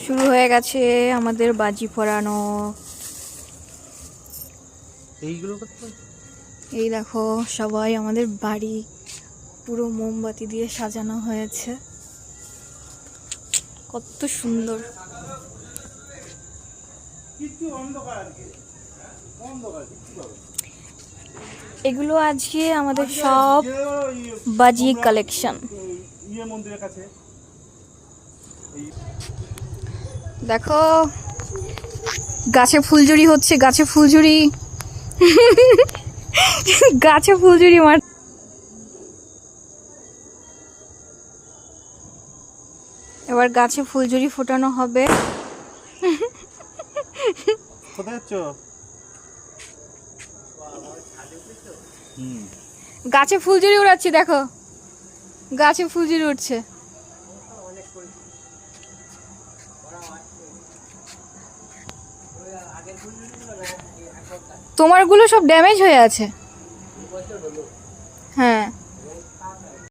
শুরু হয়ে গেছে আমাদের বাজি ফোড়ানো। এই দেখো সবাই আমাদের বাড়ি পুরো মোমবাতি দিয়ে সাজানো হয়েছে, কত সুন্দর। এগুলো আজকে আমাদের সব বাজি কালেকশন। দেখো গাছে ফুলঝুরি হচ্ছে, গাছে ফুলঝুরি গাছে ফুলঝুরি মার। এবার গাছে ফুলঝুরি ফোটানো হবে। গাছে ফুলঝুরি উড়াচ্ছি, দেখো গাছে ফুলঝুরি উঠছে। তোমারগুলো সব ড্যামেজ হয়ে আছে। হ্যাঁ